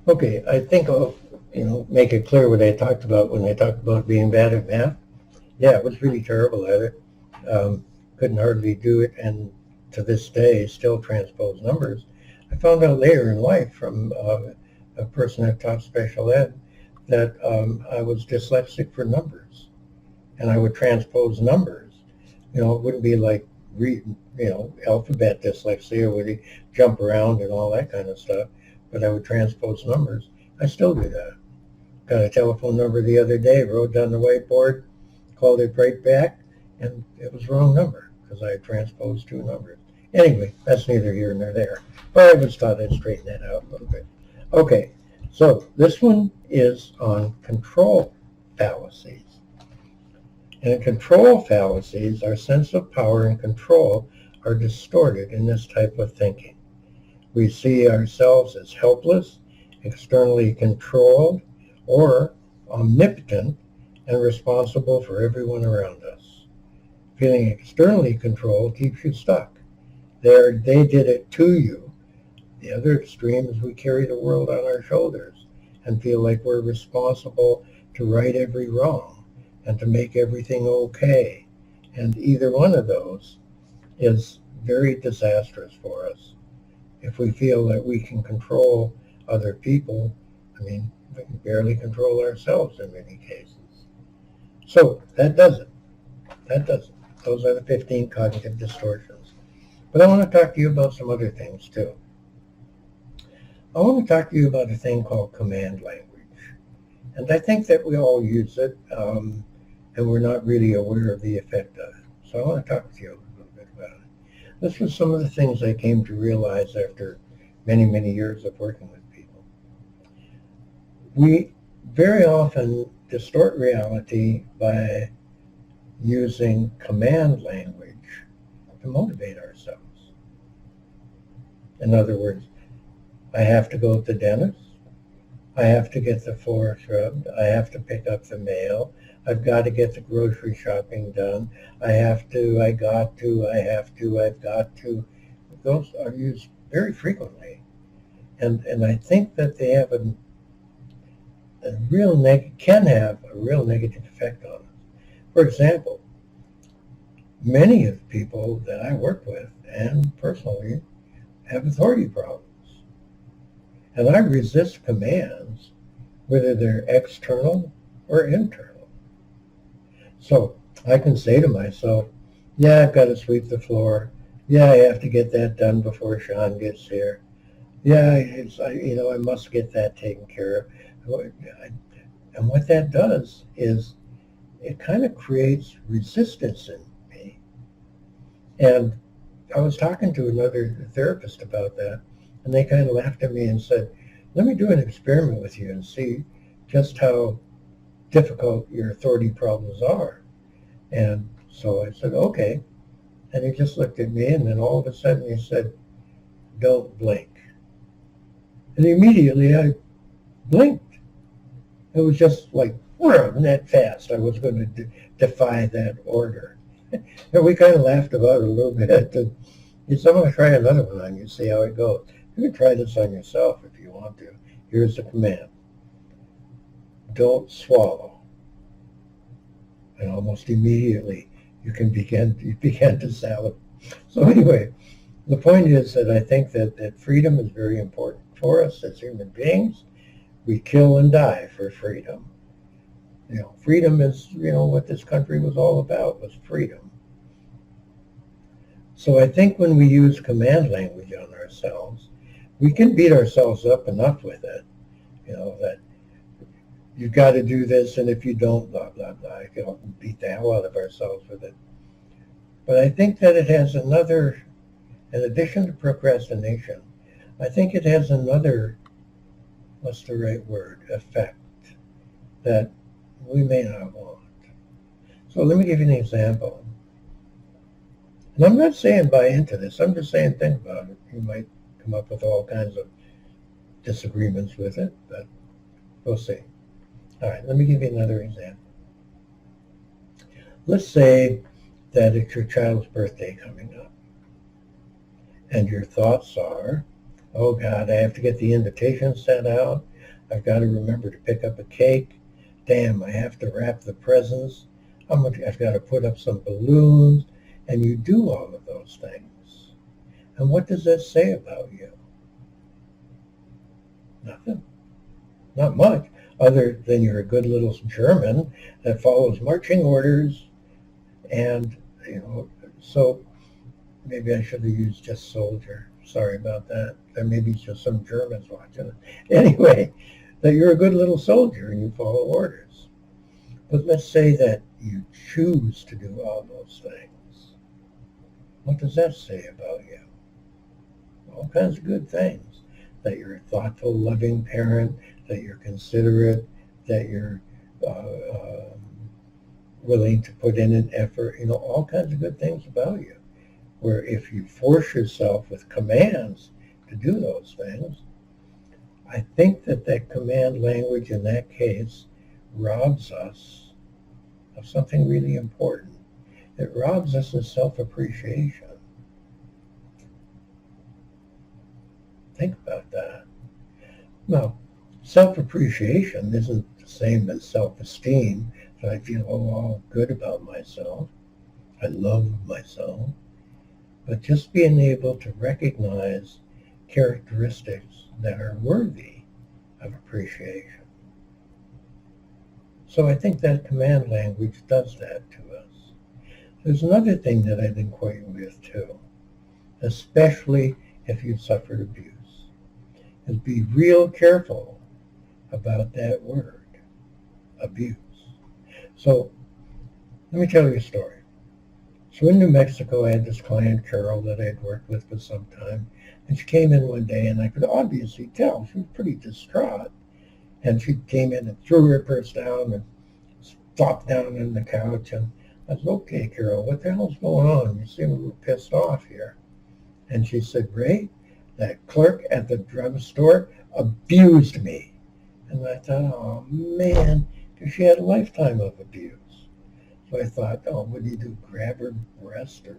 Okay, I think I'll, make it clear what I talked about when I talked about being bad at math. Yeah, I was really terrible at it. Couldn't hardly do it, and to this day, still transpose numbers. I found out later in life from a person that taught special ed that I was dyslexic for numbers, and I would transpose numbers. It wouldn't be like alphabet dyslexia where you jump around and all that kind of stuff, but I would transpose numbers. I still do that. Got a telephone number the other day, wrote down the whiteboard, called it right back, and it was the wrong number because I had transposed two numbers. Anyway, that's neither here nor there. But I just thought I'd straighten that out a little bit. Okay, so this one is on control fallacies. And in control fallacies, our sense of power and control are distorted in this type of thinking. We see ourselves as helpless, externally controlled, or omnipotent and responsible for everyone around us. Feeling externally controlled keeps you stuck. They did it to you. The other extreme is we carry the world on our shoulders and feel like we're responsible to right every wrong and to make everything okay. And either one of those is very disastrous for us. If we feel that we can control other people, we can barely control ourselves in many cases. So that does it. That does it. Those are the 15 cognitive distortions. But I want to talk to you about some other things too. I want to talk to you about a thing called command language. And I think that we all use it, and we're not really aware of the effect of it. So I want to talk to you a little bit about it. This was some of the things I came to realize after many, many years of working with people. We very often distort reality by using command language to motivate ourselves. In other words, I have to go to the dentist. I have to get the floor scrubbed. I have to pick up the mail. I've got to get the grocery shopping done. I have to, I got to, I have to, I've got to. Those are used very frequently. And I think that they have can have a real negative effect on us. For example, many of the people that I work with and personally have authority problems. And I resist commands, whether they're external or internal. So I can say to myself, yeah, I've got to sweep the floor. Yeah, I have to get that done before Sean gets here. Yeah, I must get that taken care of. And what that does is it kind of creates resistance in me. And I was talking to another therapist about that, and they kind of laughed at me and said, let me do an experiment with you and see just how difficult your authority problems are. And so I said, okay. And he just looked at me, and then all of a sudden he said, don't blink. And immediately I blinked. It was just like, that fast. I was going to defy that order. And we kind of laughed about it a little bit. And he said, I'm going to try another one on you, see how it goes. You can try this on yourself if you want to. Here's the command. Don't swallow. And almost immediately you began to salivate. So anyway, the point is that I think that freedom is very important for us as human beings. We kill and die for freedom. Freedom is, what this country was all about, was freedom. So I think when we use command language on ourselves, we can beat ourselves up enough with it, that you've got to do this, and if you don't, blah, blah, blah. You can beat the hell out of ourselves with it. But I think that it has another, in addition to procrastination, I think it has another, what's the right word, effect that we may not want. So let me give you an example. And I'm not saying buy into this. I'm just saying think about it. You might come up with all kinds of disagreements with it, but we'll see. All right, let me give you another example. Let's say that it's your child's birthday coming up, and your thoughts are, oh God, I have to get the invitation sent out. I've got to remember to pick up a cake. Damn, I have to wrap the presents. I've got to put up some balloons. And you do all of those things. And what does that say about you? Nothing. Not much, other than you're a good little German that follows marching orders. And, so maybe I should have used just soldier. Sorry about that. There may be just some Germans watching it. Anyway, that you're a good little soldier and you follow orders. But let's say that you choose to do all those things. What does that say about you? All kinds of good things. That you're a thoughtful, loving parent, that you're considerate, that you're willing to put in an effort, all kinds of good things about you. Where if you force yourself with commands to do those things, I think that command language in that case robs us of something really important. It robs us of self-appreciation. Think about that. Now, self-appreciation isn't the same as self-esteem, that I feel all good about myself. I love myself. But just being able to recognize characteristics that are worthy of appreciation. So I think that command language does that to us. There's another thing that I didn't quite with too, especially if you've suffered abuse, is be real careful about that word, abuse. So let me tell you a story. So in New Mexico, I had this client, Carol, that I had worked with for some time. And she came in one day, and I could obviously tell she was pretty distraught. And she came in and threw her purse down and flopped down on the couch. And I said, okay, Carol, what the hell's going on? You seem a little pissed off here. And she said, Ray, that clerk at the drugstore abused me. And I thought, oh, man, because she had a lifetime of abuse. So I thought, oh, what do you do, grab her breast or,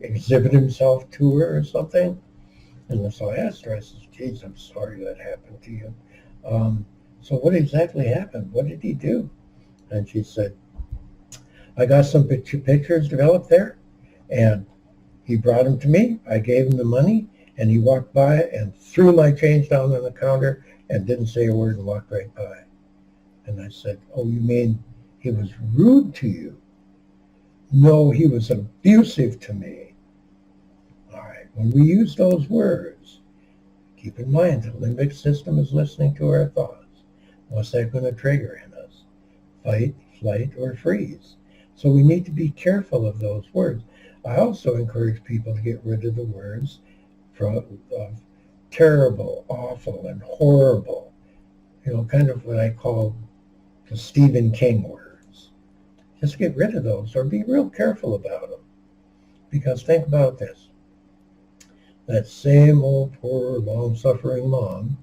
exhibit himself to her or something? And so I asked her, I said, geez, I'm sorry that happened to you. So what exactly happened? What did he do? And she said, I got some pictures developed there, and he brought them to me. I gave him the money, and he walked by and threw my change down on the counter and didn't say a word and walked right by. And I said, oh, you mean he was rude to you? No, he was abusive to me. All right, when we use those words, keep in mind the limbic system is listening to our thoughts. What's that going to trigger in us? Fight, flight, or freeze. So we need to be careful of those words. I also encourage people to get rid of the words of terrible, awful, and horrible. Kind of what I call the Stephen King words. Just get rid of those or be real careful about them. Because think about this. That same old poor long-suffering mom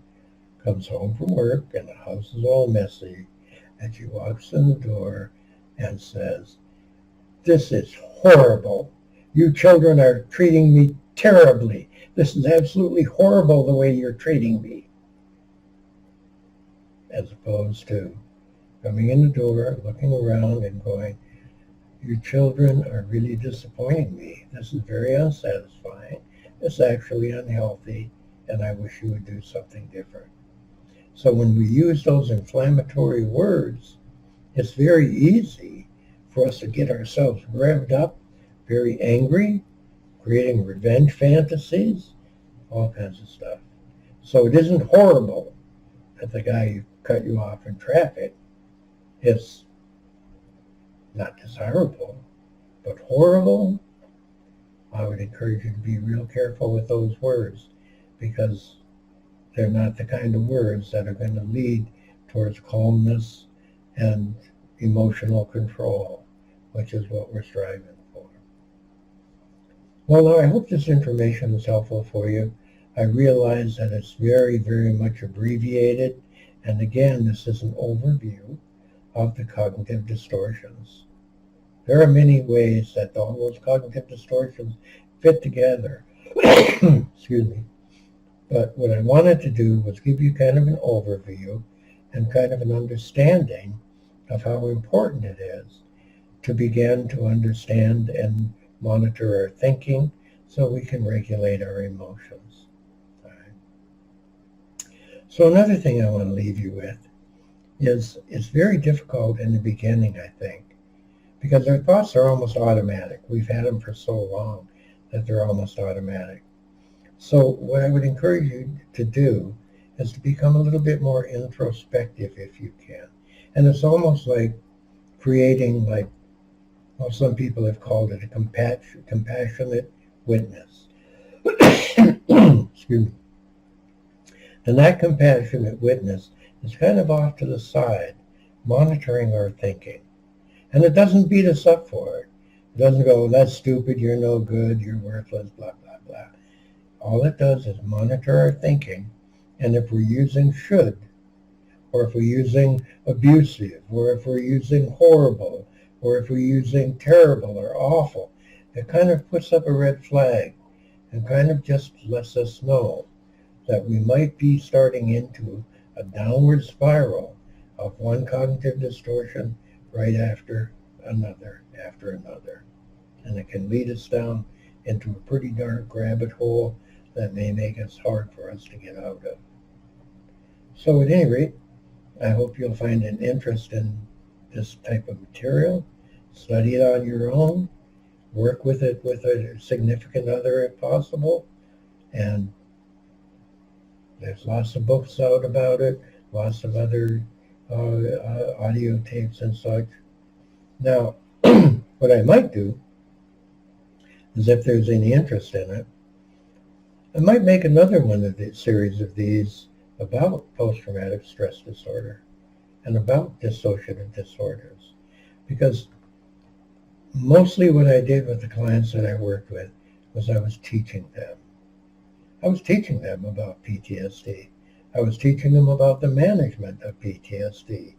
comes home from work and the house is all messy, and she walks in the door and says, this is horrible. You children are treating me terribly. This is absolutely horrible the way you're treating me. As opposed to coming in the door, looking around and going, your children are really disappointing me. This is very unsatisfying. It's actually unhealthy, and I wish you would do something different. So when we use those inflammatory words, it's very easy for us to get ourselves revved up, very angry, creating revenge fantasies, all kinds of stuff. So it isn't horrible that the guy cut you off in traffic. It's not desirable, but horrible. I would encourage you to be real careful with those words, because they're not the kind of words that are going to lead towards calmness and emotional control, which is what we're striving for. Well, I hope this information is helpful for you. I realize that it's very, very much abbreviated, and again, this is an overview of the cognitive distortions. There are many ways that all those cognitive distortions fit together. Excuse me. But what I wanted to do was give you kind of an overview and kind of an understanding of how important it is to begin to understand and monitor our thinking so we can regulate our emotions. All right. So another thing I want to leave you with is it's very difficult in the beginning, I think, because our thoughts are almost automatic. We've had them for so long that they're almost automatic. So what I would encourage you to do is to become a little bit more introspective if you can. And it's almost like creating, like, well, some people have called it a compassionate witness. Excuse me. And that compassionate witness is kind of off to the side, monitoring our thinking. And it doesn't beat us up for it. It doesn't go, that's stupid, you're no good, you're worthless, blah, blah, blah. All it does is monitor our thinking, and if we're using should, or if we're using abusive, or if we're using horrible, or if we're using terrible or awful, it kind of puts up a red flag and kind of just lets us know that we might be starting into a downward spiral of one cognitive distortion right after another. And it can lead us down into a pretty dark rabbit hole that may make it hard for us to get out of. So at any rate, I hope you'll find an interest in this type of material. Study it on your own. Work with it with a significant other if possible. And there's lots of books out about it, lots of other audio tapes and such. Now, what I might do is, if there's any interest in it, I might make another one of the series of these about post-traumatic stress disorder and about dissociative disorders. Because mostly what I did with the clients that I worked with was I was teaching them. I was teaching them about PTSD. I was teaching them about the management of PTSD,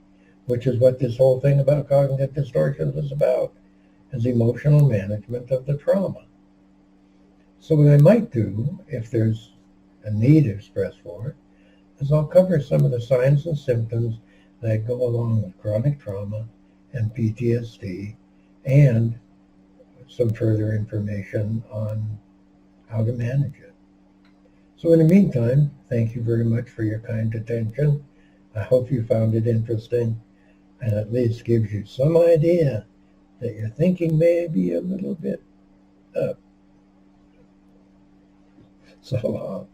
which is what this whole thing about cognitive distortions is about, is emotional management of the trauma. So what I might do, if there's a need expressed for it, is I'll cover some of the signs and symptoms that go along with chronic trauma and PTSD, and some further information on how to manage it. So in the meantime, thank you very much for your kind attention. I hope you found it interesting and at least gives you some idea that your thinking may be a little bit up. So long.